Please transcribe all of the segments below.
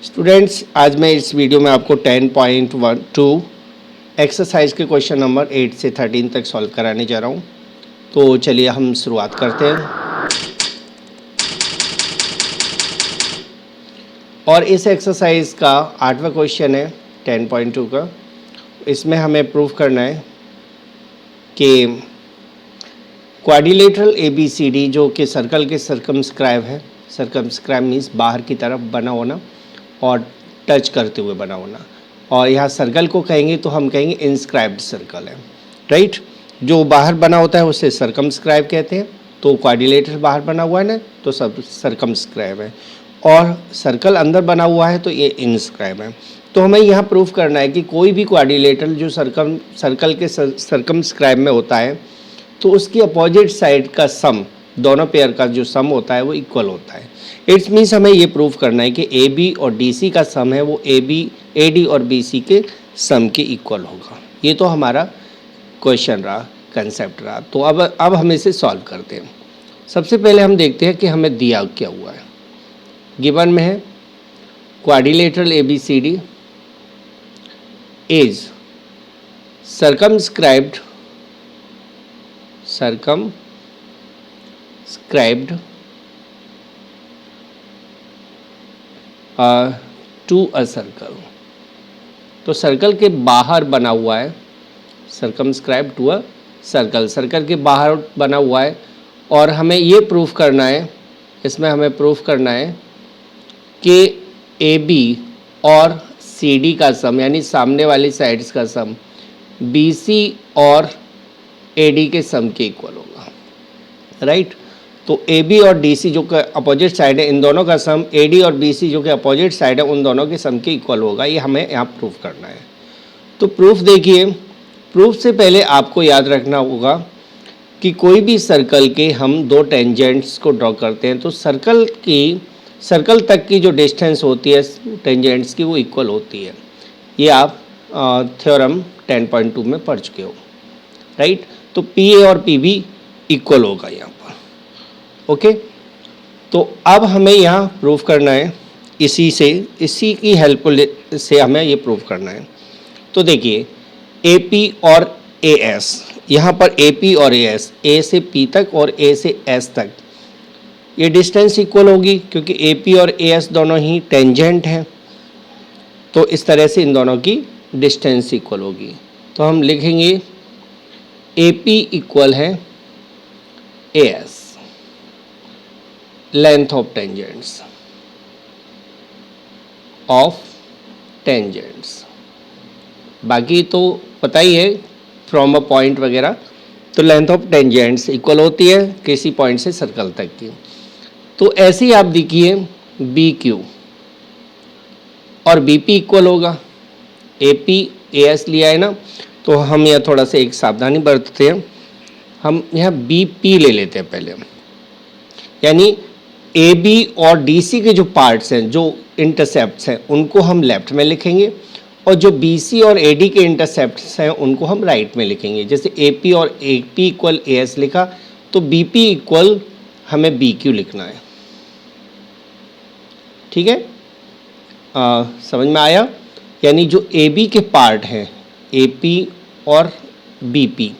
Students, आज मैं इस वीडियो में आपको 10.12 एक्सरसाइज के क्वेश्चन नंबर 8 से 13 तक सॉल्व कराने जा रहा हूँ। तो चलिए हम शुरुआत करते हैं। और इस एक्सरसाइज का 8वां क्वेश्चन है 10.2 का। इसमें हमें प्रूफ करना है कि क्वाड्रिलेटरल ABCD जो कि सर्कल के सर्कमस्क्राइब है, सर्कमस्क्राइब मीन्स बाहर की तरफ बना होना और टच करते हुए बना होना, और यहाँ सर्कल को कहेंगे तो हम कहेंगे इंस्क्राइब्ड सर्कल है, राइट। जो बाहर बना होता है उसे सर्कमस्क्राइब कहते हैं। तो क्वाड्रिलेटरल बाहर बना हुआ है ना, तो सब सर्कमस्क्राइब है, और सर्कल अंदर बना हुआ है तो ये इंस्क्राइब है। तो हमें यहाँ प्रूफ करना है कि कोई भी क्वाड्रिलेटरल जो सर्कल के सर्कमस्क्राइब में होता है तो उसकी अपोजिट साइड का सम, दोनों पेयर का जो सम होता है वो इक्वल होता है। इट्स मीन्स हमें ये प्रूफ करना है कि AB और DC का सम है वो AD और BC के सम के इक्वल होगा। ये तो हमारा क्वेश्चन रहा, कंसेप्ट रहा। तो अब हम इसे सॉल्व करते हैं। सबसे पहले हम देखते हैं कि हमें दिया क्या हुआ है। गिवन में है क्वाड्रिलेटरल ABCD इज circumscribed टू अ सर्कल। तो सर्कल के बाहर बना हुआ है, circumscribe to a circle, circle के बाहर बना हुआ है। और हमें ये प्रूफ करना है, इसमें हमें प्रूफ करना है कि AB और CD का सम यानी सामने वाली साइड्स का सम BC और AD के सम के इक्वल होगा, राइट। तो AB और DC जो कि अपोजिट साइड है, इन दोनों का सम AD और BC जो कि अपोजिट साइड है उन दोनों के सम के इक्वल होगा। ये हमें यहाँ प्रूफ करना है। तो प्रूफ देखिए, प्रूफ से पहले आपको याद रखना होगा कि कोई भी सर्कल के हम दो टेंजेंट्स को ड्रॉ करते हैं तो सर्कल तक की जो डिस्टेंस होती है टेंजेंट्स की वो इक्वल होती है। ये आप थ्योरम 10.2 में पढ़ चुके हो, राइट। तो PA और PB इक्वल होगा यहाँ पर, ओके। तो अब हमें यहाँ प्रूफ करना है, इसी की हेल्प से हमें ये प्रूफ करना है। तो देखिए AP और AS, यहाँ पर AP और AS, A से P तक और A से S तक ये डिस्टेंस इक्वल होगी क्योंकि AP और AS दोनों ही टेंजेंट हैं। तो इस तरह से इन दोनों की डिस्टेंस इक्वल होगी। तो हम लिखेंगे AP इक्वल है AS, लेंथ ऑफ टेंजेंट्स। बाकी तो पता ही है, फ्रॉम अ पॉइंट वगैरह। तो लेंथ ऑफ टेंजेंट्स इक्वल होती है किसी पॉइंट से सर्कल तक की। तो ऐसे ही आप देखिए BQ और BP इक्वल होगा। AP AS लिया है ना, तो हम यहाँ थोड़ा सा एक सावधानी बरतते हैं। हम यहाँ BP ले लेते हैं पहले, यानी AB और DC के जो पार्ट्स हैं, जो इंटरसेप्ट्स हैं, उनको हम लेफ्ट में लिखेंगे, और जो BC और AD के इंटरसेप्ट्स हैं उनको हम राइट में लिखेंगे। जैसे AP और AP इक्वल AS लिखा तो BP इक्वल हमें BQ लिखना है, ठीक है। समझ में आया? यानी जो AB के पार्ट हैं AP और BP,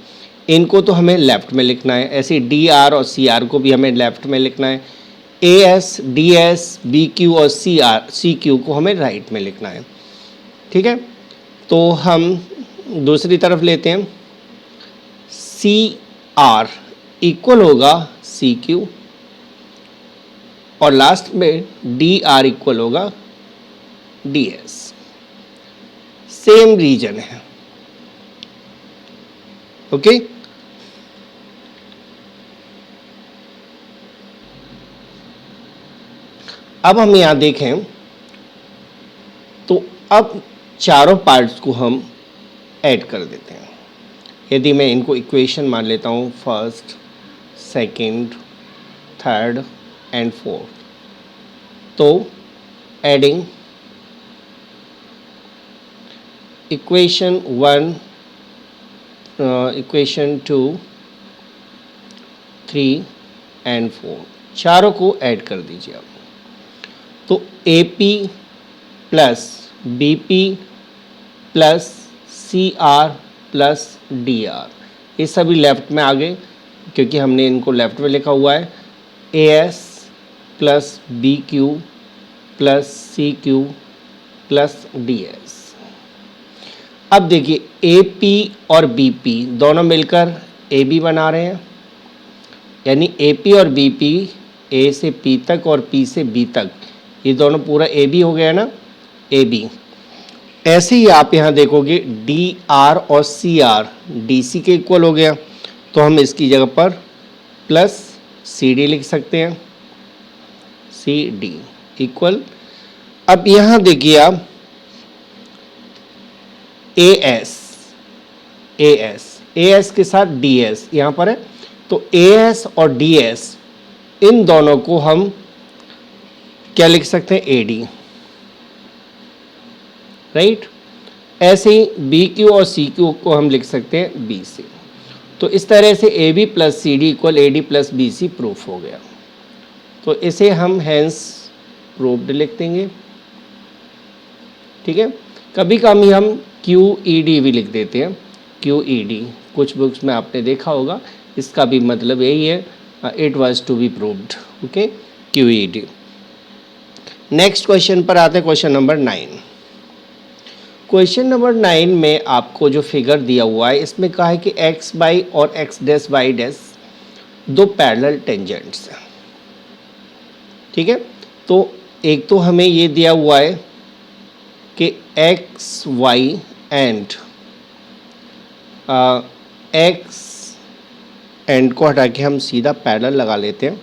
इनको तो हमें लेफ्ट में लिखना है। ऐसे DR और CR को भी हमें लेफ्ट में लिखना है। AS DS BQ और CQ को हमें राइट में लिखना है, ठीक है। तो हम दूसरी तरफ लेते हैं, CR इक्वल होगा CQ, और लास्ट में DR इक्वल होगा DS। सेम रीजन है, ओके। अब हम यहाँ देखें तो अब चारों पार्ट्स को हम ऐड कर देते हैं। यदि मैं इनको इक्वेशन मान लेता हूँ, first, second, third and fourth, तो एडिंग इक्वेशन 1, इक्वेशन 2, 3 एंड 4, चारों को ऐड कर दीजिए आप। तो AP plus B P plus C R plus D R, ये सभी लेफ्ट में आ गए क्योंकि हमने इनको लेफ्ट में लिखा हुआ है। A S plus B Q plus C Q plus D S. अब देखिए ए पी और बी पी दोनों मिलकर ए बी बना रहे हैं, यानी ए पी और बी पी, ए से पी तक और पी से बी तक, ये दोनों पूरा ए बी हो गया ना, ए बी। ऐसे ही आप यहाँ देखोगे डी आर और सी आर डी सी के इक्वल हो गया, तो हम इसकी जगह पर प्लस सी डी लिख सकते हैं, सी डी इक्वल। अब यहाँ देखिए आप A S, A S, A S के साथ डी एस यहाँ पर है, तो ए एस और डी एस इन दोनों को हम क्या लिख सकते हैं, ए डी, राइट। ऐसे ही बी क्यू और सी क्यू को हम लिख सकते हैं बी सी। तो इस तरह से A B plus C D equal A D plus B C proof हो गया। तो इसे हम हैंस प्रूव्ड लिख देंगे, ठीक है। कभी कभी हम क्यू ई डी भी लिख देते हैं, क्यू ई डी, कुछ बुक्स में आपने देखा होगा, इसका भी मतलब यही है, it was to be proved, okay, Q E D. Next question पर आते हैं, क्वेश्चन नंबर 9। क्वेश्चन नंबर 9 में आपको जो फिगर दिया हुआ है इसमें कहा है कि एक्स बाई और एक्स डैश वाई डैश दो पैरेलल टेंजेंट्स हैं, ठीक है। तो एक तो हमें ये दिया हुआ है कि X Y and X and को हटा के हम सीधा पैरेलल लगा लेते हैं,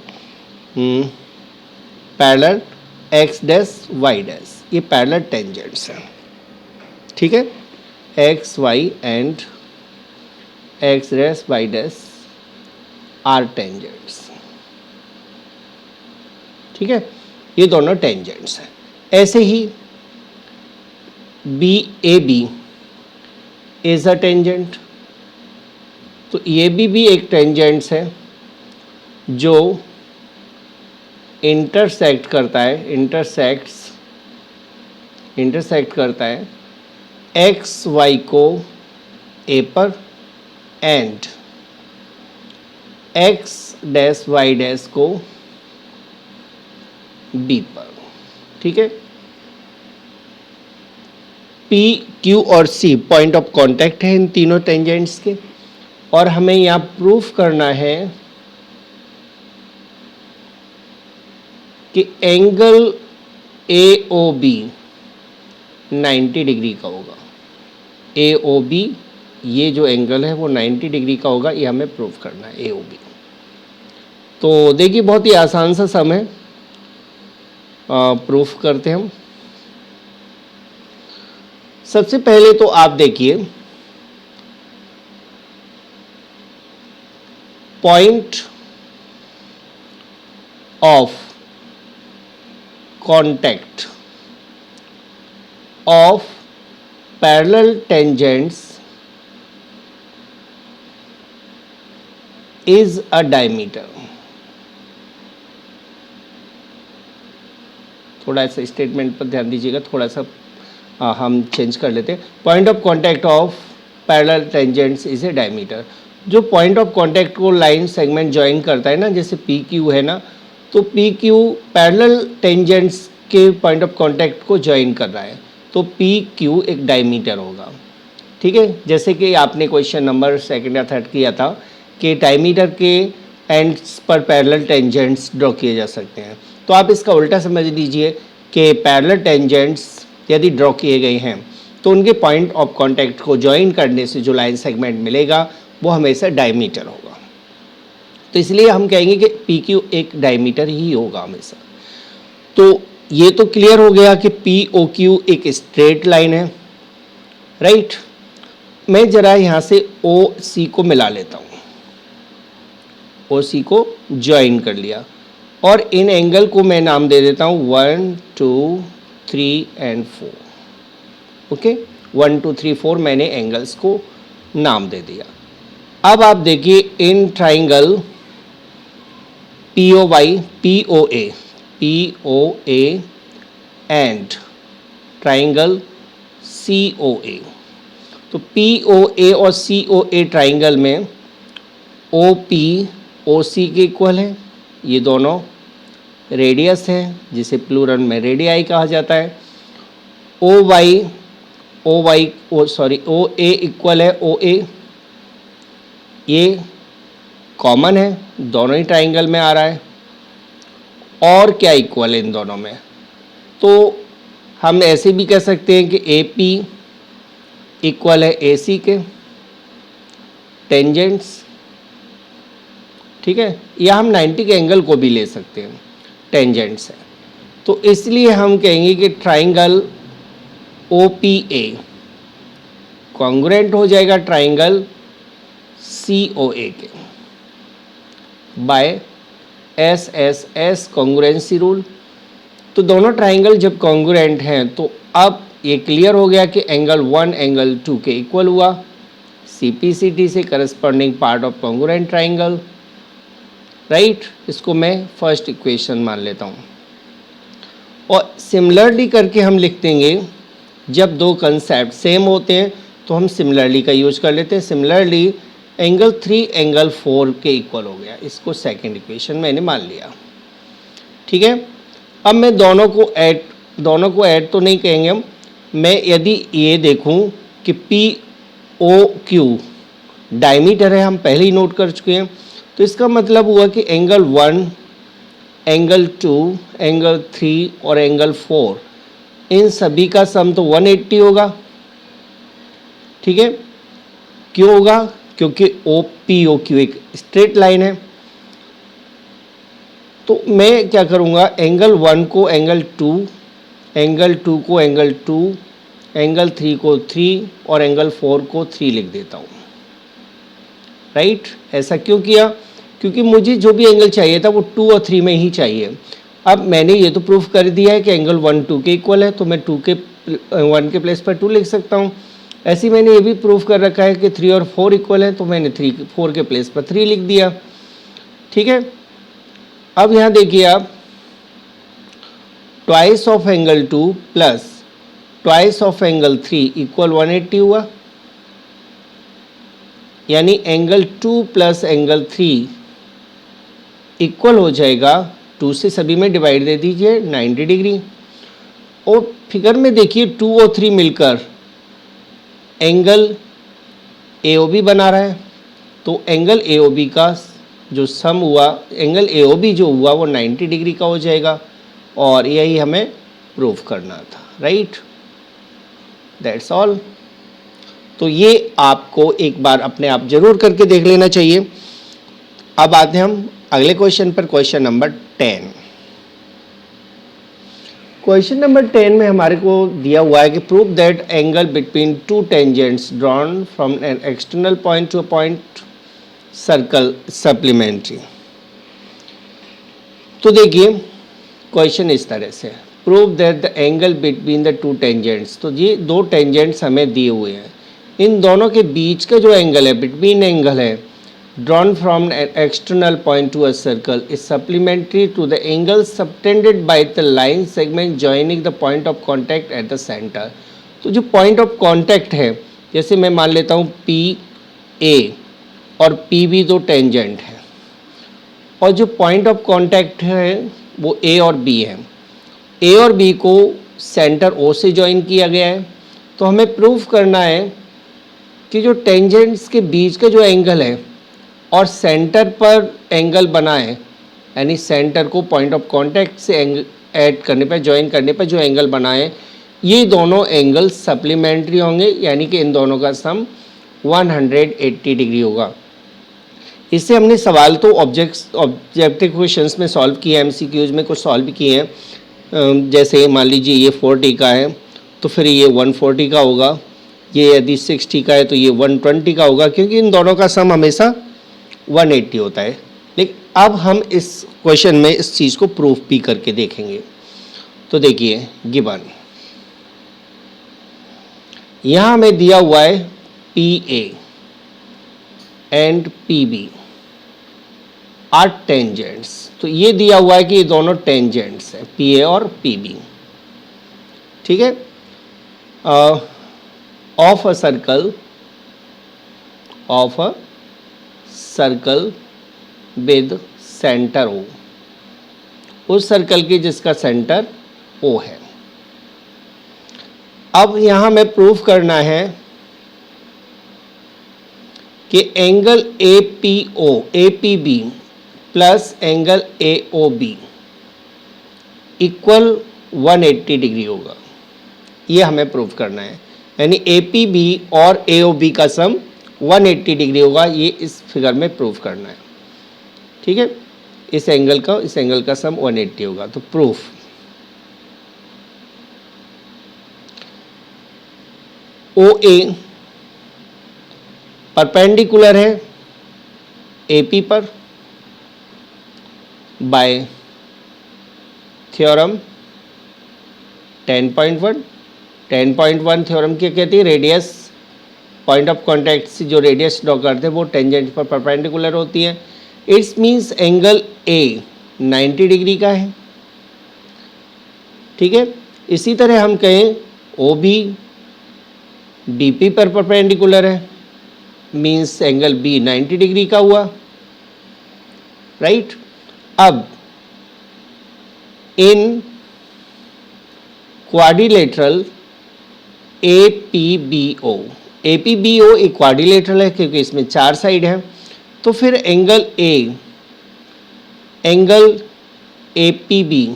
parallel X dash Y dash, ये पैरेलल टेंजेंट्स हैं, ठीक है। X Y and X dash Y dash are tangents, ठीक है, ये दोनों टेंजेंट्स हैं। ऐसे ही B A B is a tangent, तो ये भी एक टेंजेंट्स है जो इंटरसेक्ट करता है, इंटरसेक्ट करता है एक्स वाई को ए पर and X dash Y dash को बी पर, ठीक है। पी क्यू और सी पॉइंट ऑफ कांटेक्ट है इन तीनों टेंजेंट्स के, और हमें यहाँ प्रूफ करना है कि angle A O B 90 degree का होगा। ए ओ बी, ये जो एंगल है वो 90 डिग्री का होगा, ये हमें प्रूफ करना है, ए ओ बी। तो देखिए बहुत ही आसान सा सम है, प्रूफ करते हैं हम। सबसे पहले तो आप देखिए point of contact of parallel tangents is a diameter. थोड़ा सा स्टेटमेंट पर ध्यान दीजिएगा, थोड़ा सा हम चेंज कर लेते हैं। Point of contact of parallel tangents is a diameter. जो पॉइंट ऑफ कांटेक्ट को लाइन सेगमेंट ज्वाइन करता है ना, जैसे पी क्यू है ना, तो पी क्यू पैरेलल टेंजेंट्स के पॉइंट ऑफ कांटेक्ट को ज्वाइन कर रहा है, तो पी क्यू एक डायमीटर होगा, ठीक है। जैसे कि आपने क्वेश्चन नंबर 2 या 3 किया था कि डायमीटर के एंड्स पर पैरेलल टेंजेंट्स ड्रॉ किए जा सकते हैं, तो आप इसका उल्टा समझ लीजिए कि पैरेलल टेंजेंट्स यदि ड्रॉ किए गए हैं तो उनके पॉइंट ऑफ कांटेक्ट को ज्वाइन करने से जो लाइन सेगमेंट मिलेगा वो हमेशा डायमीटर होगा। तो इसलिए हम कहेंगे कि पी क्यू एक डायमीटर ही होगा हमेशा। तो ये तो क्लियर हो गया कि पी ओ क्यू एक स्ट्रेट लाइन है, राइट। मैं जरा यहाँ से ओ सी को मिला लेता हूँ, ओ सी को ज्वाइन कर लिया, और इन एंगल को मैं नाम दे देता हूँ 1 2 3 एंड 4, ओके। 1 2 3 4 मैंने एंगल्स को नाम दे दिया। अब आप देखिए in triangle P O Y, P O A and triangle COA। तो POA और COA ट्राइंगल में OP OC के इक्वल है, ये दोनों रेडियस है जिसे प्लूरल में रेडियाई कहा जाता है। OA इक्वल है OA, ये कॉमन है, दोनों ही ट्राइंगल में आ रहा है। और क्या इक्वल है इन दोनों में, तो हम ऐसे भी कह सकते हैं कि AP इक्वल है AC के टेंजेंट्स, ठीक है, या हम 90 के एंगल को भी ले सकते हैं, टेंजेंट्स है। तो इसलिए हम कहेंगे कि ट्राइंगल OPA कॉन्ग्रुएंट हो जाएगा ट्राइंगल COA के बाय SSS कॉन्ग्रुएंसी रूल। तो दोनों ट्राइंगल जब कॉन्ग्रुएंट हैं तो अब ये क्लियर हो गया कि एंगल 1 एंगल 2 के इक्वल हुआ। CPCT से corresponding part of congruent triangle, right. इसको मैं फर्स्ट इक्वेशन मान लेता हूँ। और सिमिलरली करके हम लिख देंगे, जब दो कंसेप्ट सेम होते हैं तो हम सिमिलरली का यूज कर लेते हैं। सिमिलरली एंगल 3 एंगल 4 के इक्वल हो गया, इसको सेकंड इक्वेशन मैंने मान लिया, ठीक है। अब मैं दोनों को ऐड तो नहीं कहेंगे हम, मैं यदि ये देखूं कि POQ डायमीटर है, हम पहले ही नोट कर चुके हैं, तो इसका मतलब हुआ कि एंगल 1 एंगल 2 एंगल 3 और एंगल 4 इन सभी का सम तो 180 होगा, ठीक है। क्यों होगा, क्योंकि OPOQ एक स्ट्रेट लाइन है। तो मैं क्या करूँगा, एंगल 1 को एंगल 2, एंगल 2 को एंगल 2, एंगल 3 को 3 और एंगल 4 को 3 लिख देता हूँ, राइट। ऐसा क्यों किया, क्योंकि मुझे जो भी एंगल चाहिए था वो 2 और 3 में ही चाहिए। अब मैंने ये तो प्रूफ कर दिया है कि एंगल 1 2 के इक्वल है, तो मैं 1 के प्लेस पर 2 लिख सकता हूँ। ऐसे ही मैंने ये भी प्रूफ कर रखा है कि 3 और 4 इक्वल है, तो मैंने 4 के प्लेस पर 3 लिख दिया, ठीक है। अब यहाँ देखिए आप, twice of angle 2 plus twice of angle 3 equal 180 हुआ, यानी एंगल 2 प्लस एंगल 3 इक्वल हो जाएगा 2 से सभी में डिवाइड दे दीजिए 90 डिग्री। और फिगर में देखिए 2 और 3 मिलकर एंगल AOB बना रहा है, तो एंगल AOB का जो सम हुआ, एंगल AOB जो हुआ वो 90 डिग्री का हो जाएगा, और यही हमें प्रूफ करना था, राइट। That's all. तो ये आपको एक बार अपने आप जरूर करके देख लेना चाहिए। अब आते हैं हम अगले क्वेश्चन पर, क्वेश्चन नंबर 10। क्वेश्चन नंबर 10 में हमारे को दिया हुआ है कि prove that angle between two tangents drawn from an external point to a point circle supplementary. तो देखिए क्वेश्चन इस तरह से, prove that the angle between the two tangents. तो ये दो टेंजेंट्स हमें दिए हुए हैं, इन दोनों के बीच का जो एंगल है, बिटवीन एंगल है, drawn from an external point to a circle is supplementary to the angle subtended by the line segment joining the point of contact at the center। तो जो point of contact है, जैसे मैं मान लेता हूँ PA और PB दो टेंजेंट है, और जो point of contact है वो A और B है। A और B को सेंटर O से ज्वाइन किया गया है। तो हमें प्रूफ करना है कि जो टेंजेंट्स के बीच का जो एंगल है और सेंटर पर एंगल बना है, यानी सेंटर को पॉइंट ऑफ कांटेक्ट से ऐड करने पर, ज्वाइन करने पर जो एंगल बना है, ये दोनों एंगल सप्लीमेंट्री होंगे, यानी कि इन दोनों का सम 180 डिग्री होगा। इससे हमने सवाल तो ऑब्जेक्टिव क्वेश्चंस में सॉल्व किए, MCQs में कुछ सॉल्व भी किए हैं। जैसे मान लीजिए ये 40 का है तो फिर ये 140 का होगा, ये यदि 60 का है तो ये 120 का होगा, क्योंकि इन दोनों का सम हमेशा 180 होता है। लेकिन अब हम इस क्वेश्चन में इस चीज़ को प्रूफ भी करके देखेंगे। तो देखिए गिवन यहाँ हमें दिया हुआ है PA and PB are tangents. तो ये दिया हुआ है कि ये दोनों टेंजेंट्स हैं, PA और PB, ठीक है। Of a circle with centre O, उस सर्कल की जिसका सेंटर ओ है। अब यहां में प्रूफ करना है कि angle APB plus angle AOB equal 180 degree होगा, ये हमें प्रूफ करना है। यानी APB और AOB का सम 180 डिग्री होगा, ये इस फिगर में प्रूफ करना है। ठीक है, इस एंगल का सम 180 होगा। तो प्रूफ, OA परपेंडिकुलर है AP पर बाय थ्योरम 10.1 थ्योरम क्या कहती है, रेडियस पॉइंट ऑफ कांटेक्ट से जो रेडियस ड्रॉ करते हैं वो टेंजेंट पर परपेंडिकुलर होती है। It's means angle A 90 degree का है। ठीक है, इसी तरह हम कहें OB DP पर परपेंडिकुलर है, मीन्स एंगल B 90 डिग्री का हुआ, राइट। अब इन क्वाड्रिलेटरल APBO एक क्वाड्रिलेटरल है क्योंकि इसमें 4 साइड है। तो फिर angle APB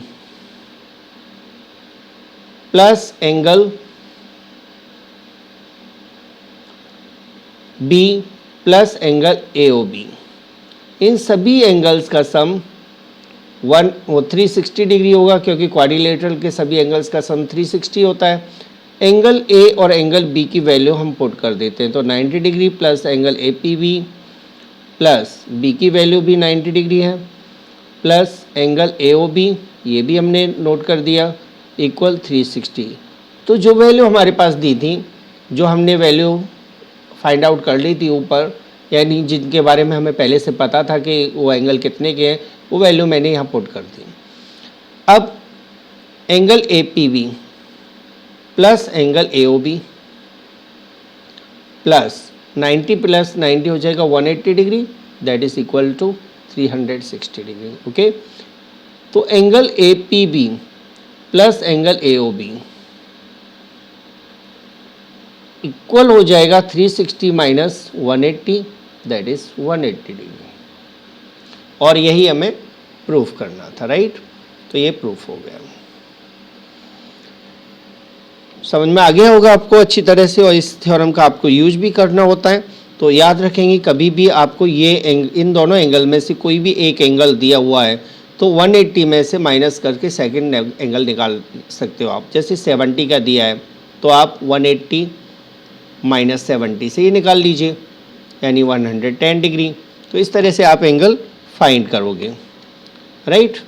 plus angle B plus angle AOB, इन सभी एंगल्स का सम 360 डिग्री होगा क्योंकि क्वाड्रिलेटरल के सभी एंगल्स का सम 360 होता है। एंगल A और एंगल B की वैल्यू हम पुट कर देते हैं, तो 90 degree plus angle APB plus B की वैल्यू भी 90 डिग्री है प्लस एंगल AOB, ये भी हमने नोट कर दिया, इक्वल 360। तो जो वैल्यू हमारे पास दी थी, जो हमने वैल्यू फाइंड आउट कर ली थी ऊपर, यानी जिनके बारे में हमें पहले से पता था कि वो एंगल कितने के हैं, वो वैल्यू मैंने यहाँ पुट कर दी। अब angle APB plus angle AOB plus 90 हो जाएगा 180 degree, that is equal to 360 degree. Okay, तो angle APB plus angle AOB equal हो जाएगा 360 माइनस 180, दैट इज 180 डिग्री, और यही हमें प्रूफ करना था, राइट। तो ये प्रूफ हो गया, समझ में आ गया होगा आपको अच्छी तरह से, और इस थ्योरम का आपको यूज भी करना होता है। तो याद रखेंगे कभी भी आपको ये इन दोनों एंगल में से कोई भी एक एंगल दिया हुआ है तो 180 में से माइनस करके सेकंड एंगल निकाल सकते हो आप। जैसे 70 का दिया है तो आप 180 माइनस 70 से ये निकाल लीजिए, यानी 110 डिग्री। तो इस तरह से आप एंगल फाइंड करोगे, राइट।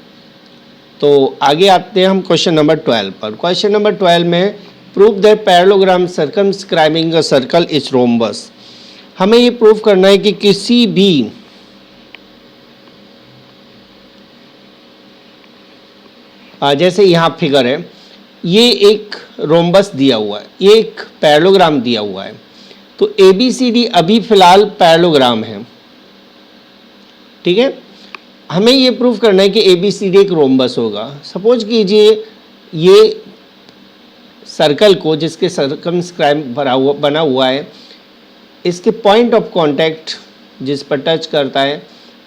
तो आगे आते हैं हम क्वेश्चन नंबर 12 पर। क्वेश्चन नंबर 12 में prove that parallelogram circumscribing a circle is rhombus. हमें ये प्रूव करना है कि किसी भी जैसे यहाँ फिगर है, ये एक रोम्बस दिया हुआ है, ये एक पैरेललोग्राम दिया हुआ है। तो ABCD अभी फिलहाल पैरेललोग्राम है, ठीक है। हमें ये प्रूव करना है कि ABCD एक रोम्बस होगा। सपोज कीजिए ये सर्कल को, जिसके सर्कमस्क्राइब बना हुआ है, इसके पॉइंट ऑफ कांटेक्ट जिस पर टच करता है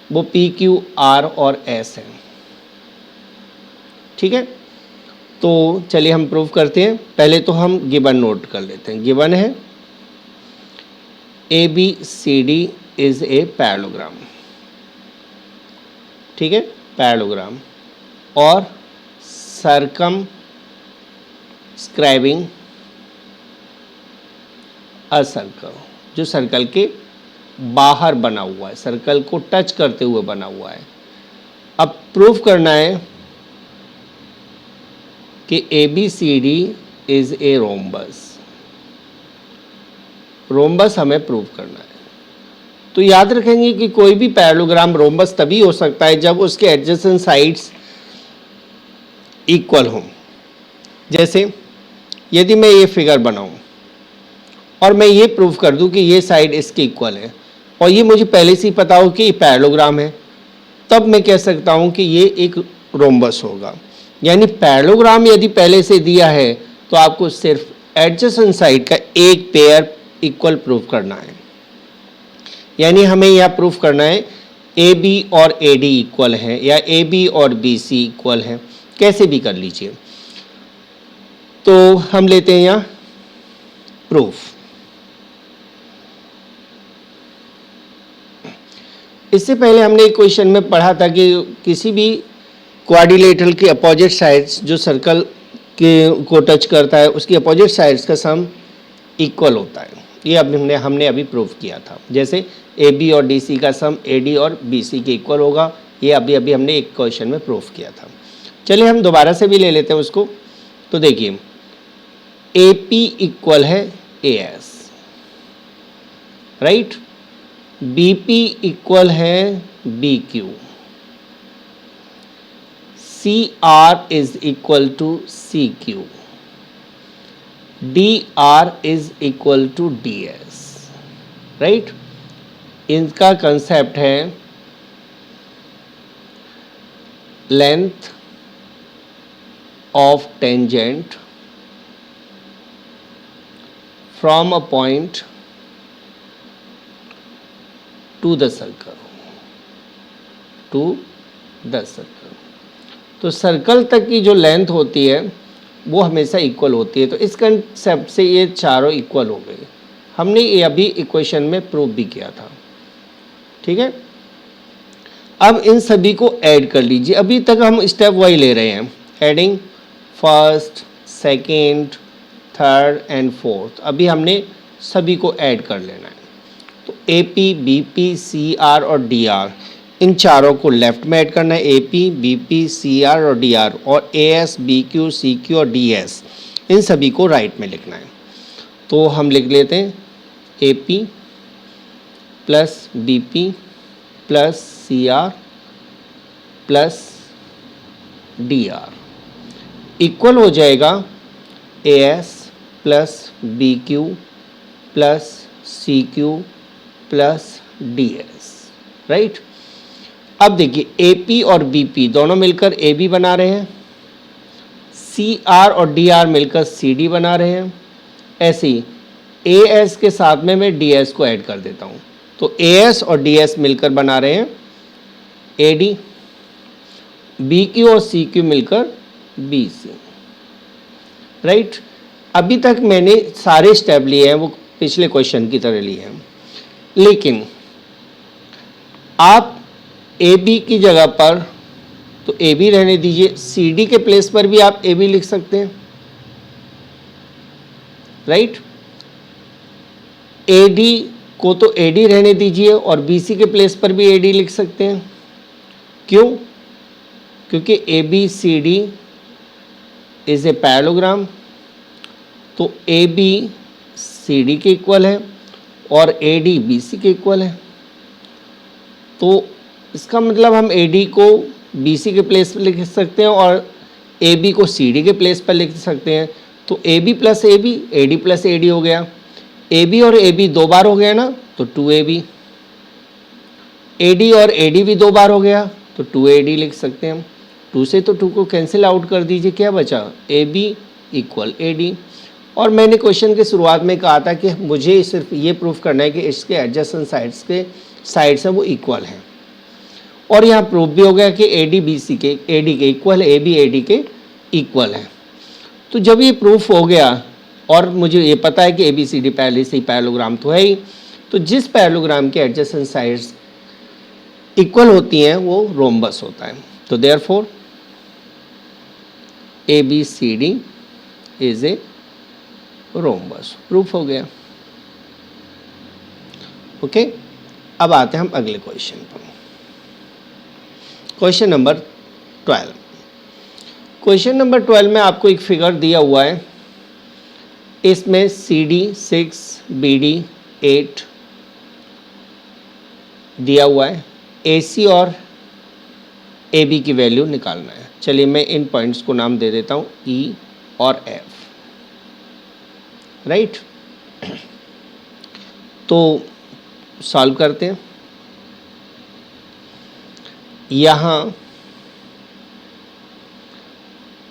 वो PQ R और S है, ठीक है। तो चलिए हम प्रूव करते हैं। पहले तो हम गिवन नोट कर लेते हैं। गिवन है ABCD इज ए पैरेललोग्राम, ठीक है, पैरेललोग्राम, और सर्कमस्क्राइबिंग अ सर्कल, जो सर्कल के बाहर बना हुआ है, सर्कल को टच करते हुए बना हुआ है। अब प्रूफ करना है कि ABCD is a rhombus. Rhombus हमें प्रूव करना है। तो याद रखेंगे कि कोई भी पैरेललोग्राम रोम्बस तभी हो सकता है जब उसके एडजेसेंट साइड्स इक्वल हों। जैसे यदि मैं ये फिगर बनाऊं और मैं ये प्रूव कर दूं कि ये साइड इसके इक्वल है और ये मुझे पहले से ही पता हो कि ये पैरेललोग्राम है, तब मैं कह सकता हूं कि ये एक रोम्बस होगा। यानी पैरेललोग्राम यदि पहले से दिया है तो आपको सिर्फ एडजेसेंट साइड का एक पेयर इक्वल प्रूव करना है। यानी हमें यह प्रूव करना है ए बी और ए डी इक्वल है या ए बी और बी सी इक्वल है, कैसे भी कर लीजिए। तो हम लेते हैं यहाँ प्रूफ। इससे पहले हमने एक क्वेश्चन में पढ़ा था कि किसी भी क्वाड्रिलेटरल के अपोजिट साइड्स जो सर्कल के को टच करता है उसकी अपोजिट साइड्स का सम इक्वल होता है। ये अब हमने अभी प्रूव किया था। जैसे ए बी और डी सी का सम ए डी और बी सी के इक्वल होगा, ये अभी हमने एक क्वेश्चन में प्रूव किया था। चलिए हम दोबारा से भी ले लेते हैं उसको। तो देखिए ए पी इक्वल है A S, right, B P equal है B Q, C R is equal to C Q, D R is equal to D S, right. इनका कंसेप्ट है length of tangent from a point to the circle, तो circle तक की जो length होती है वो हमेशा इक्वल होती है। तो इस कंसेप्ट से ये चारों इक्वल हो गए। हमने ये अभी इक्वेशन में प्रूव भी किया था, ठीक है। अब इन सभी को ऐड कर लीजिए। अभी तक हम स्टेप वाइज ले रहे हैं, adding first, second, third and fourth. अभी हमने सभी को ऐड कर लेना है। तो A P, B P, C R और डी आर, इन चारों को लेफ्ट में ऐड करना है, A P, B P, C R और डी आर, और A S, B Q, C Q और डी एस, इन सभी को राइट में लिखना है। तो हम लिख लेते हैं A P plus B P plus C R plus D R equal हो जाएगा A S plus B Q plus C Q plus D S, right. अब देखिए ए पी और बी पी दोनों मिलकर ए बी बना रहे हैं, सी आर और डी आर मिलकर सी डी बना रहे हैं। ऐसे ही ए एस के साथ में मैं डी एस को ऐड कर देता हूँ, तो ए एस और डी एस मिलकर बना रहे हैं ए डी, बी क्यू और सी क्यू मिलकर बी सी, राइट। अभी तक मैंने सारे स्टेप लिए हैं वो पिछले क्वेश्चन की तरह लिए हैं, लेकिन आप ए बी की जगह पर तो ए बी रहने दीजिए, सी डी के प्लेस पर भी आप ए बी लिख सकते हैं, राइट। ए डी को तो ए डी रहने दीजिए और बी सी के प्लेस पर भी ए डी लिख सकते हैं। क्यों? क्योंकि A B C D is a parallelogram, तो ए बी सी डी के इक्वल है और ए डी बी सी के इक्वल है। तो इसका मतलब हम ए डी को बी सी के प्लेस पर लिख सकते हैं और ए बी को सी डी के प्लेस पर लिख सकते हैं। तो A B plus A B, A D plus A D हो गया। ए बी और ए बी दो बार हो गया ना, तो 2ab। ए डी और ए डी भी दो बार हो गया, तो 2ad लिख सकते हैं हम। 2 से तो 2 को कैंसिल आउट कर दीजिए, क्या बचा? A B equal A D. और मैंने क्वेश्चन के शुरुआत में कहा था कि मुझे सिर्फ ये प्रूफ करना है कि इसके एडजेसेंट साइड्स के साइड्स हैं वो इक्वल हैं, और यहाँ प्रूफ भी हो गया कि ए डी बी सी के ए डी के इक्वल है, ए बी ए डी के इक्वल है। तो जब ये प्रूफ हो गया और मुझे ये पता है कि ए बी सी डी पहले से ही पैरेललोग्राम तो है ही, तो जिस पैरेललोग्राम के एडजेसेंट साइड्स इक्वल होती हैं वो रोम्बस होता है। तो therefore A B C D is a rhombus, proof हो गया। ओके, अब आते हैं हम अगले क्वेश्चन पर। Question number 12। क्वेश्चन नंबर 12 में आपको एक फिगर दिया हुआ है, इसमें सी डी 6, बी डी 8 दिया हुआ है, ए सी और ए बी की वैल्यू निकालना है। चलिए मैं इन पॉइंट्स को नाम दे देता हूँ ई और एफ। राइट। तो सॉल्व करते हैं। यहाँ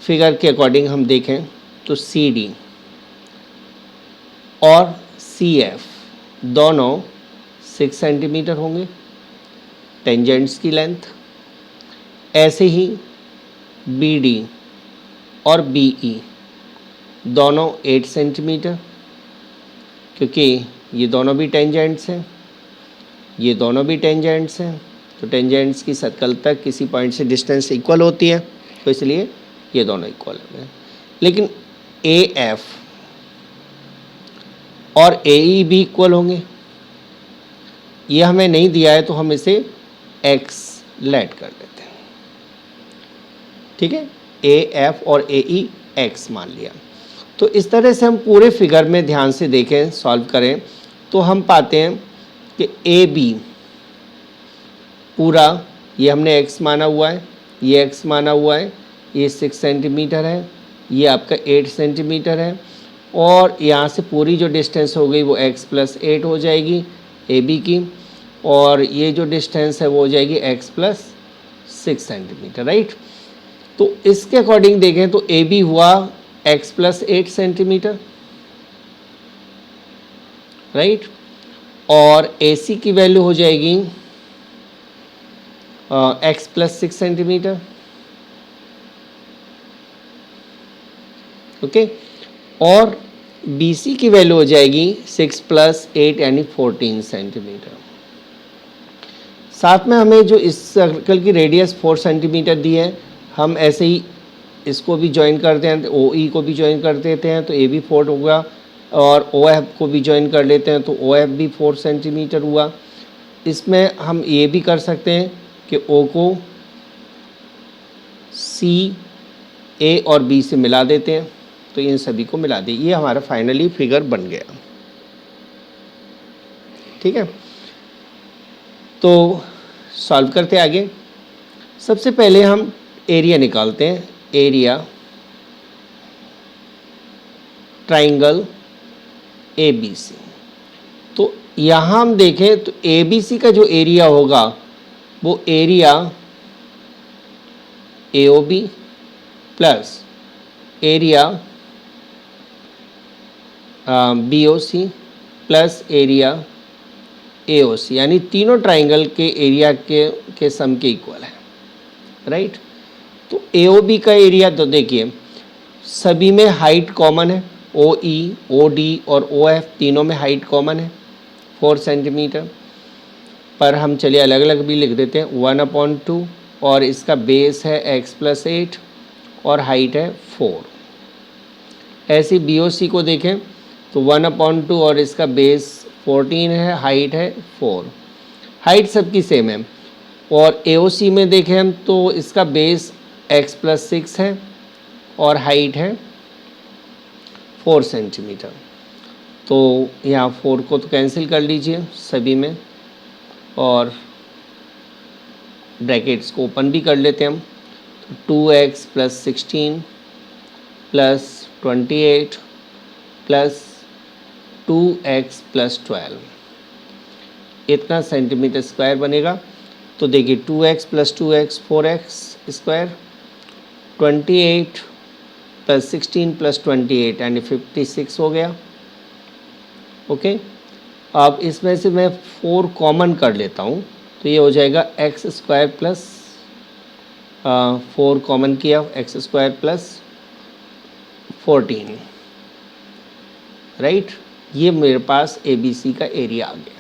फिगर के अकॉर्डिंग हम देखें तो सी डी और सी एफ दोनों 6 सेंटीमीटर होंगे टेंजेंट्स की लेंथ। ऐसे ही बी डी और बी ई दोनों 8 सेंटीमीटर, क्योंकि ये दोनों भी टेंजेंट्स हैं, ये दोनों भी टेंजेंट्स हैं, तो टेंजेंट्स की सर्कल तक किसी पॉइंट से डिस्टेंस इक्वल होती है, तो इसलिए ये दोनों इक्वल हैं। लेकिन ए एफ और ए ई भी इक्वल होंगे, ये हमें नहीं दिया है तो हम इसे एक्स लेट कर देते हैं। ठीक है, ए एफ और ए ई एक्स मान लिया। तो इस तरह से हम पूरे फिगर में ध्यान से देखें, सॉल्व करें, तो हम पाते हैं कि ए बी पूरा ये हमने x माना हुआ है, ये x माना हुआ है, ये 6 सेंटीमीटर है, ये आपका 8 सेंटीमीटर है, और यहाँ से पूरी जो डिस्टेंस हो गई वो x + 8 हो जाएगी ए बी की, और ये जो डिस्टेंस है वो हो जाएगी x + 6 सेंटीमीटर, राइट। तो इसके अकॉर्डिंग देखें तो ए बी हुआ x + 8 सेंटीमीटर, राइट, और ए सी की वैल्यू हो जाएगी x + 6 सेंटीमीटर, ओके, और बी सी की वैल्यू हो जाएगी 6 + 8 यानी 14 सेंटीमीटर। साथ में हमें जो इस सर्कल की रेडियस 4 सेंटीमीटर दी है, हम ऐसे ही इसको भी ज्वाइन करते हैं, ओ ई को भी ज्वाइन कर देते हैं तो ए भी 4 होगा, और ओ एफ को भी ज्वाइन कर लेते हैं तो ओ एफ भी 4 सेंटीमीटर हुआ। इसमें हम ये भी कर सकते हैं कि ओ को सी ए और बी से मिला देते हैं, तो इन सभी को मिला दें, ये हमारा फाइनली फिगर बन गया। ठीक है, तो सॉल्व करते हैं आगे। सबसे पहले हम एरिया निकालते हैं, area triangle A B C. तो यहाँ हम देखें तो ए बी सी का जो एरिया होगा वो area A O B plus area B O C plus area A O C, यानी तीनों ट्राइंगल के एरिया के सम के इक्वल है, राइट। तो ए ओ बी का एरिया तो देखिए सभी में हाइट कॉमन है, ओ ई, ओ डी और ओ एफ तीनों में हाइट कॉमन है 4 सेंटीमीटर, पर हम चलिए अलग अलग भी लिख देते हैं 1/2, और इसका बेस है x + 8 और हाइट है 4। ऐसे बी ओ सी को देखें तो 1/2 और इसका बेस 14 है, हाइट है 4, हाइट सबकी सेम है। और ए ओ सी में देखें हम तो इसका बेस x + 6 है और हाइट है 4 सेंटीमीटर। तो यहाँ 4 को तो कैंसिल कर लीजिए सभी में, और ब्रैकेट्स को ओपन भी कर लेते हैं हम, तो 2x + 16 + 28 + 2x + 12 इतना सेंटीमीटर स्क्वायर बनेगा। तो देखिए 2x + 2x 4x², 28 + 16 + 28 यानी 56 हो गया, ओके। अब इसमें से मैं 4 कॉमन कर लेता हूँ तो ये हो जाएगा x² + 4 कॉमन किया x² + 14, राइट। ये मेरे पास ए बी सी का एरिया आ गया।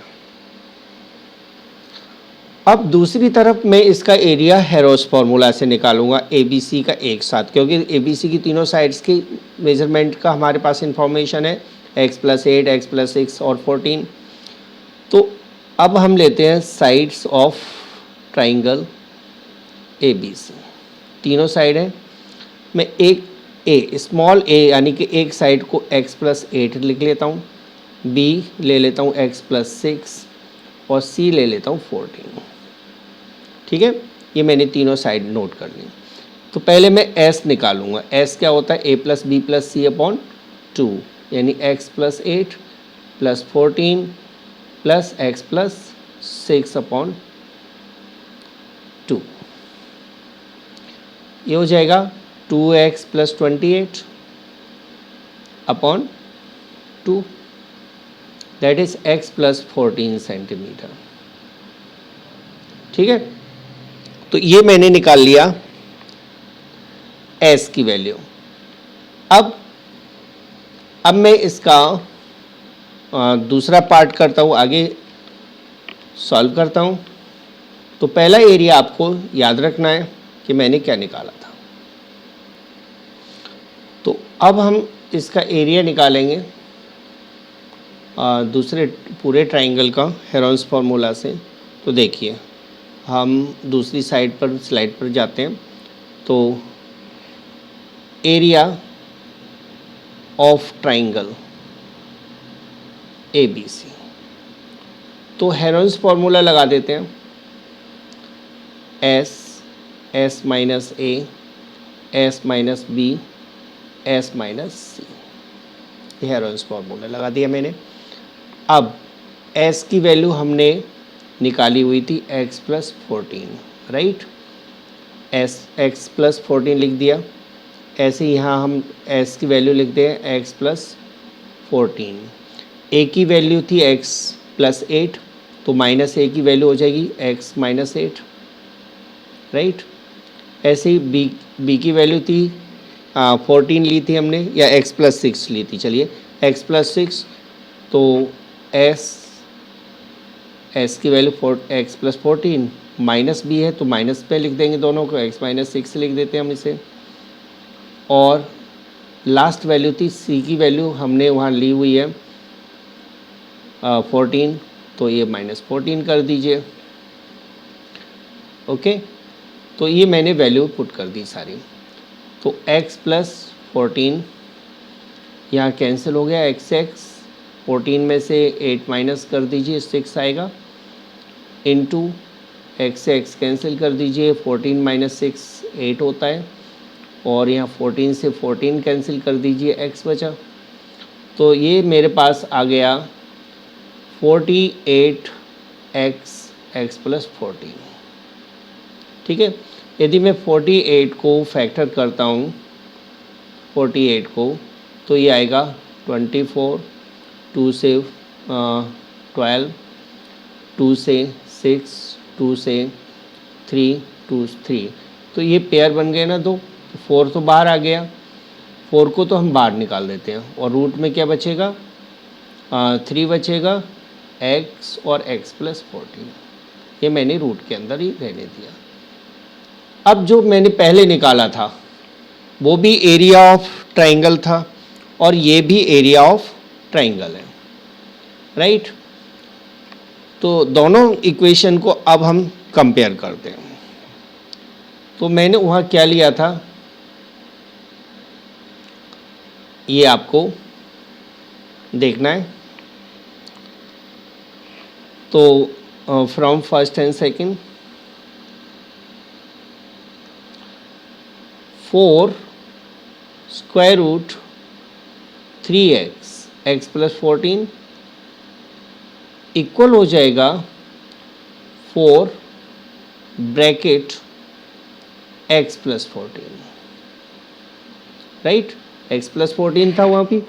अब दूसरी तरफ मैं इसका एरिया हेरोस फार्मूला से निकालूंगा ए बी सी का एक साथ, क्योंकि ए बी सी की तीनों साइड्स की मेजरमेंट का हमारे पास इंफॉर्मेशन है x + 8, x + 6 और 14। तो अब हम लेते हैं sides of triangle A B C, तीनों साइड हैं। मैं एक ए स्मॉल ए यानी कि एक साइड को x + 8 लिख लेता हूँ, बी ले लेता हूँ x + 6 और सी ले लेता हूँ 14। ठीक है, ये मैंने तीनों साइड नोट कर ली। तो पहले मैं s निकालूंगा, s क्या होता है a + b + c/2, यानी x plus 8 plus 14 plus x plus 6/2, ये हो जाएगा 2x plus 28 upon 2, that is x plus 14 centimetre. ठीक है, तो ये मैंने निकाल लिया s की वैल्यू। अब मैं इसका दूसरा पार्ट करता हूँ, आगे सॉल्व करता हूँ। तो पहला एरिया आपको याद रखना है कि मैंने क्या निकाला था। तो अब हम इसका एरिया निकालेंगे दूसरे पूरे ट्राइंगल का हेरोन्स फार्मूला से। तो देखिए, हम दूसरी साइड पर स्लाइड पर जाते हैं। तो एरिया ऑफ ट्राइंगल ABC, तो हेरोन्स फार्मूला लगा देते हैं, S minus A, S minus B, S minus C, ये हेरोन्स फार्मूला लगा दिया मैंने। अब S की वैल्यू हमने निकाली हुई थी x plus 14, right. x plus 14 लिख दिया। ऐसे यहाँ हम s की वैल्यू लिखते हैं x प्लस 14। a की वैल्यू थी x प्लस 8, तो माइनस a की वैल्यू हो जाएगी x माइनस 8, राइट। ऐसे ही b की वैल्यू थी 14 ली थी हमने, या x प्लस 6 ली थी, चलिए x प्लस 6, तो s की value x plus 14, minus b है तो माइनस पे लिख देंगे दोनों को, x माइनस 6 लिख देते हैं हम इसे। और लास्ट वैल्यू थी c की वैल्यू, हमने वहाँ ली हुई है 14, तो ये माइनस 14 कर दीजिए। ओके, तो ये मैंने वैल्यू पुट कर दी सारी। तो x प्लस 14 यहाँ कैंसिल हो गया, x 14 में से 8 माइनस कर दीजिए, 6 आएगा, इनटू x से x कैंसिल कर दीजिए, 14 माइनस 6 8 होता है, और यहाँ 14 से 14 कैंसिल कर दीजिए, x बचा। तो ये मेरे पास आ गया 48x प्लस 14। ठीक है, यदि मैं 48 को फैक्टर करता हूँ 48 को, तो ये आएगा 24, 2 से 12, 2 से 6, 2 से 3, 2 3, तो ये पेयर बन गए ना दो। 4 तो बाहर आ गया, 4 को तो हम बाहर निकाल देते हैं, और रूट में क्या बचेगा 3 बचेगा, x और x प्लस 14, ये मैंने रूट के अंदर ही रहने दिया। अब जो मैंने पहले निकाला था वो भी एरिया ऑफ ट्राइंगल था, और ये भी एरिया ऑफ ट्राइंगल है, राइट। तो दोनों इक्वेशन को अब हम कंपेयर करते हैं। तो मैंने वहाँ क्या लिया था, ये आपको देखना है। तो from first and second, 4 square root 3x x plus 14 equal हो जाएगा 4 bracket x plus 14, right. x plus 14 था वहाँ भी,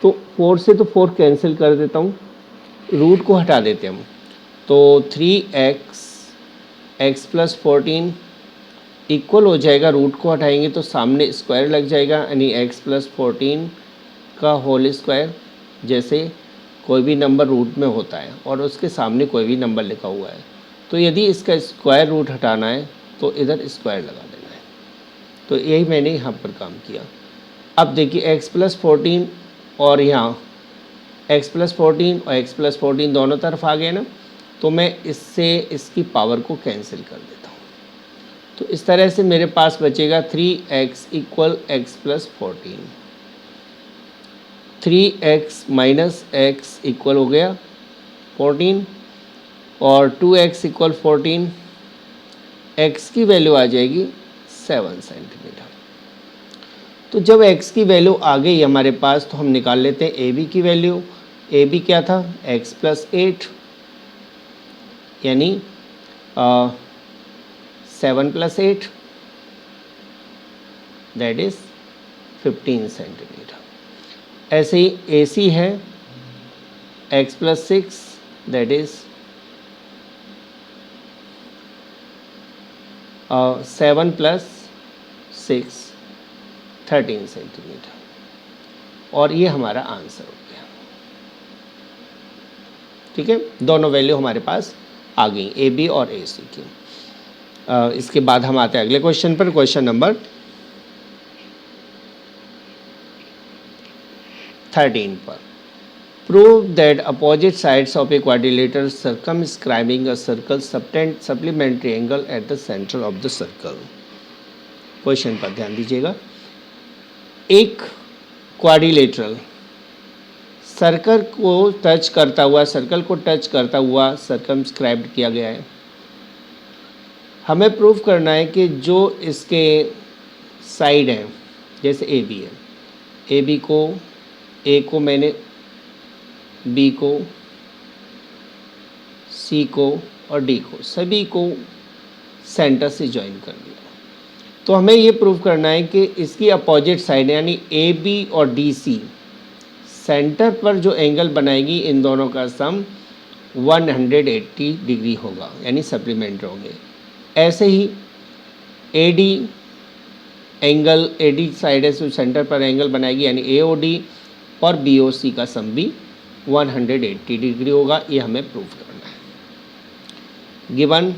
तो 4 से तो 4 कैंसिल कर देता हूँ, रूट को हटा देते हम। तो 3x x प्लस 14 इक्वल हो जाएगा, रूट को हटाएंगे तो सामने स्क्वायर लग जाएगा, यानी x प्लस 14 का होल स्क्वायर। जैसे कोई भी नंबर रूट में होता है और उसके सामने कोई भी नंबर लिखा हुआ है, तो यदि इसका स्क्वायर रूट हटाना है तो इधर स्क्वायर लगा देना है। तो यही मैंने यहाँ पर काम किया। अब देखिए x प्लस 14 और यहाँ x प्लस 14 और x प्लस 14 दोनों तरफ आ गए ना, तो मैं इससे इसकी पावर को कैंसिल कर देता हूँ। तो इस तरह से मेरे पास बचेगा 3x equal x plus 14, 3x minus x equal हो गया 14, और 2x इक्वल 14, x की वैल्यू आ जाएगी 7 सेंटीमीटर। तो जब x की वैल्यू आ गई हमारे पास तो हम निकाल लेते हैं ए बी की वैल्यू। ए बी क्या था, x + 8 यानी 7 + 8 दैट इज 15 सेंटीमीटर। ऐसे ही ए सी है x + 6 दैट इज 7 + 6 13 सेंटीमीटर, और ये हमारा आंसर हो गया। ठीक है, दोनों वैल्यू हमारे पास आ गई ए बी और ए सी की। इसके बाद हम आते हैं अगले क्वेश्चन पर, क्वेश्चन नंबर 13 पर। Prove that opposite sides of A quadrilateral circumscribing a circle supplementary angle at the centre of the circle. Question पर ध्यान दीजिएगा। एक क्वाड्रिलेटरल सर्कल को टच करता हुआ सर्कमस्क्राइब्ड किया गया है। हमें प्रूव करना है कि जो इसके साइड हैं, जैसे ए बी है, ए बी को, ए को मैंने बी को, सी को और डी को, सभी को सेंटर से ज्वाइन कर दिया। तो हमें ये प्रूव करना है कि इसकी अपोजिट साइड यानी ए बी और डी सी सेंटर पर जो एंगल बनाएगी, इन दोनों का सम 180 डिग्री होगा, यानी सप्लीमेंट होंगे। ऐसे ही A D angle, A D side है जो सेंटर पर एंगल बनाएगी, यानी ए ओ डी और बी ओ सी का सम भी 180 डिग्री होगा। ये हमें प्रूव करना है। Given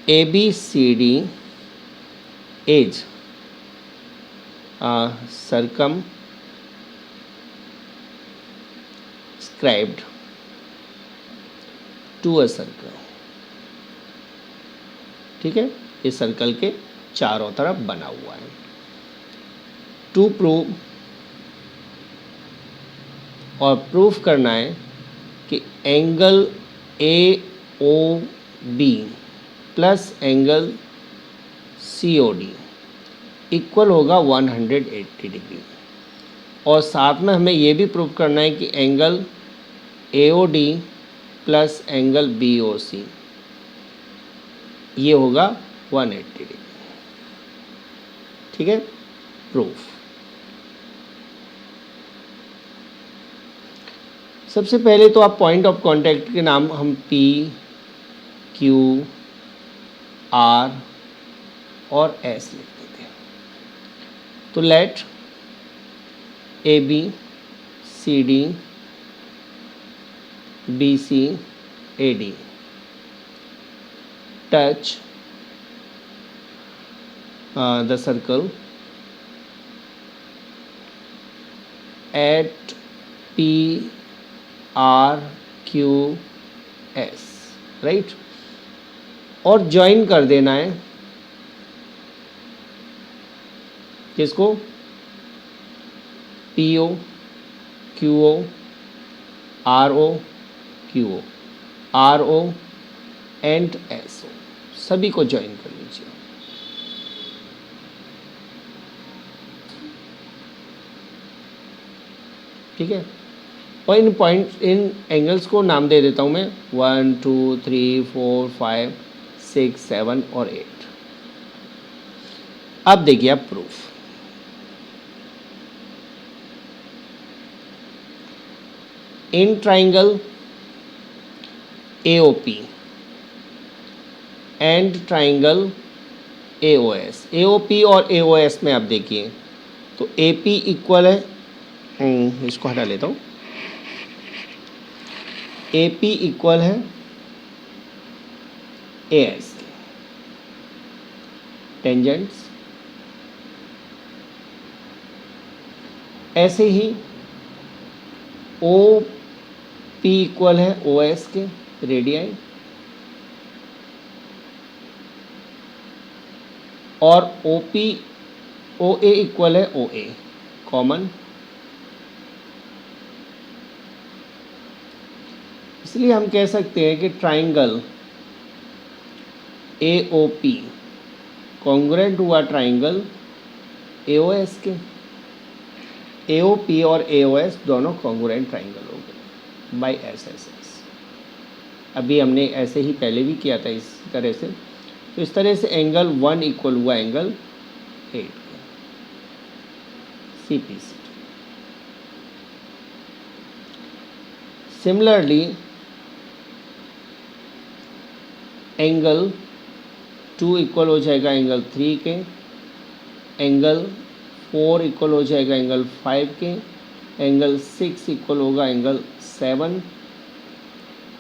A B C D is circumscribed to a circle। ठीक है, इस सर्कल के चारों तरफ बना हुआ है। टू प्रूव, और प्रूफ करना है कि angle A O B plus angle C O D equal होगा 180 डिग्री। और साथ में हमें ये भी प्रूव करना है कि angle A O D plus angle B O C ये होगा 180 डिग्री। ठीक है, प्रूफ। सबसे पहले तो आप पॉइंट ऑफ कांटेक्ट के नाम हम पी, क्यू, आर और एस लिखते थे। तो let A B C D B C A D touch the circle at P R Q S, राइट। और ज्वाइन कर देना है किसको, P O Q O R O Q O R O and S O, सभी को join कर लीजिए। ठीक है, और इन एंगल्स को नाम दे देता हूं मैं 1 2 3 4 5 6 7 और 8। अब देखिए आप proof. In triangle AOP and triangle AOS, AOP और AOS में आप देखिए तो AP इक्वल है, इसको हटा लेता हूँ, AP इक्वल है AS के टेंजेंट्स। ऐसे ही OP इक्वल है OS के रेडियाई, और OA इक्वल है OA कॉमन। इसलिए हम कह सकते हैं कि ट्राइंगल AOP कॉन्ग्रुएंट हुआ ट्राइंगल AOS के। AOP और AOS दोनों कॉन्ग्रुएंट ट्राइंगल हो गए बाय SSS। अभी हमने ऐसे ही पहले भी किया था इस तरह से। तो इस तरह से एंगल 1 इक्वल हुआ एंगल 8 का CPC। सिमिलरली एंगल 2 इक्वल हो जाएगा एंगल 3 के, एंगल 4 इक्वल हो जाएगा एंगल 5 के, एंगल 6 इक्वल होगा एंगल 7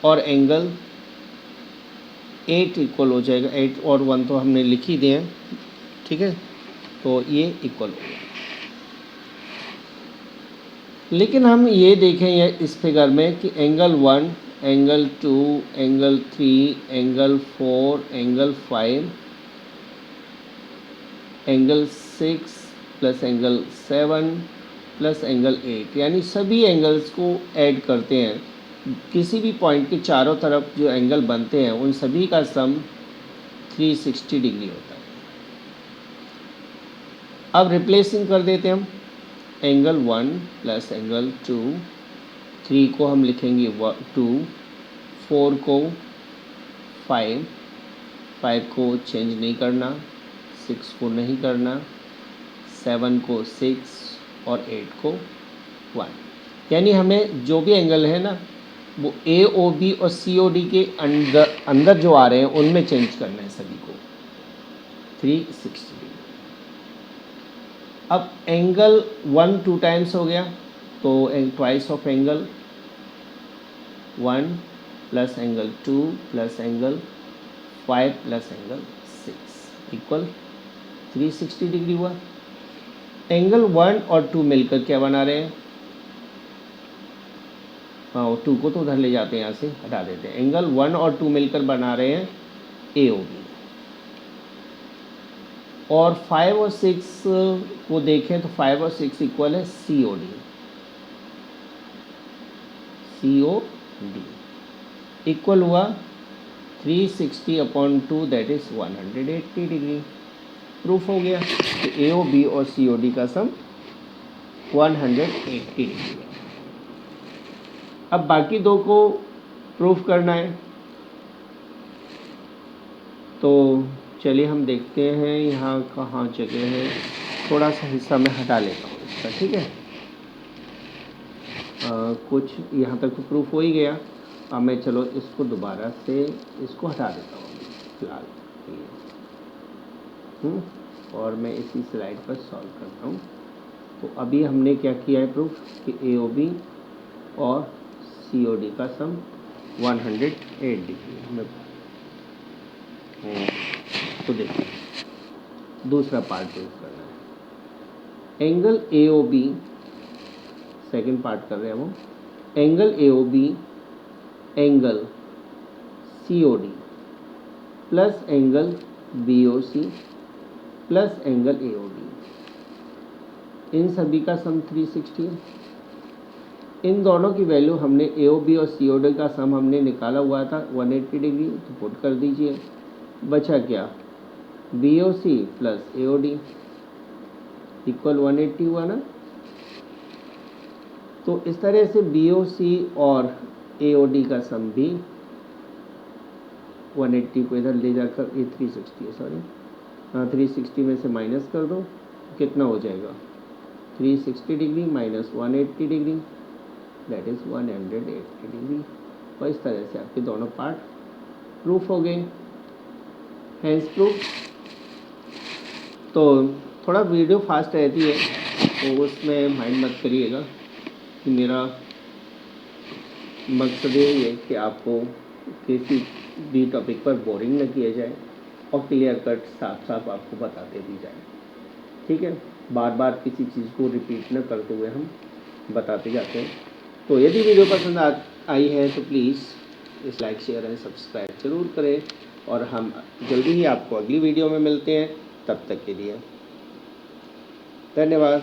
और एंगल 8 इक्वल हो जाएगा। 8 और 1 तो हमने लिख ही दिए हैं, ठीक है, तो ये इक्वल होगा। लेकिन हम ये देखें इस फिगर में कि angle 1, angle 2, angle 3, angle 4, angle 5, angle 6 plus angle 7 plus angle 8, यानी सभी एंगल्स को ऐड करते हैं। किसी भी पॉइंट के चारों तरफ जो एंगल बनते हैं उन सभी का सम 360 डिग्री होता है। अब रिप्लेसिंग कर देते हैं हम। एंगल 1 प्लस एंगल 2, 3 को हम लिखेंगे 2, 4 को 5, 5 को चेंज नहीं करना, 6 को नहीं करना, 7 को 6 और 8 को 1। यानी हमें जो भी एंगल है ना वो AOB और COD के अंदर जो आ रहे हैं उनमें चेंज करना है सभी को 360 डिग्री। अब एंगल 1 2 टाइम्स हो गया तो twice of angle 1 plus angle 2 plus angle 5 plus angle 6 equal 360 degree हुआ। एंगल 1 और 2 मिलकर क्या बना रहे हैं? हाँ, 2 को तो उधर ले जाते हैं, यहाँ से हटा देते हैं। एंगल 1 और 2 मिलकर बना रहे हैं AOB। और 5 और 6 को देखें तो 5 और 6 इक्वल है COD। इक्वल हुआ 360/2 दैट इज 180 डिग्री। प्रूफ हो गया कि AOB और COD का सम 180 डिग्री। अब बाकी दो को प्रूफ करना है, तो चलिए हम देखते हैं यहाँ कहाँ जगह है। थोड़ा सा हिस्सा मैं हटा लेता हूँ इसका, ठीक है। कुछ यहाँ तक तो प्रूफ हो ही गया। अब मैं चलो इसको दोबारा से इसको हटा देता हूँ फिलहाल और मैं इसी स्लाइड पर सॉल्व करता हूँ। तो अभी हमने क्या किया है प्रूफ कि AOB और COD का सम 108 डिग्री। तो देखिए दूसरा पार्ट प्रूफ करना है। एंगल AOB, सेकंड पार्ट कर रहे हैं वो। Angle AOB angle COD plus angle BOC plus angle AOD, इन सभी का सम 360 है। इन दोनों की वैल्यू हमने AOB और COD का सम हमने निकाला हुआ था 180 डिग्री, तो पुट कर दीजिए। बचा क्या? BOC प्लस AOD इक्वल 180 हुआ ना। तो इस तरह से BOC और AOD का सम भी 180 को इधर ले जाकर, ये 360 है सॉरी, हाँ 360 में से माइनस कर दो, कितना हो जाएगा? 360 degree minus 180 degree that is 180 degree. और इस तरह से आपके दोनों पार्ट प्रूफ हो गए, हैंस प्रूफ। तो थोड़ा वीडियो फास्ट रहती है तो उसमें माइंड मत करिएगा कि मेरा मकसद यही है कि आपको किसी भी टॉपिक पर बोरिंग न किया जाए और क्लियर कट साफ साफ आपको बताते भी जाए, ठीक है। बार बार किसी चीज़ को रिपीट न करते हुए हम बताते जाते हैं। तो यदि वीडियो पसंद आई है तो प्लीज़ इस लाइक शेयर एंड सब्सक्राइब ज़रूर करें और हम जल्दी ही आपको अगली वीडियो में मिलते हैं। तब तक के लिए धन्यवाद।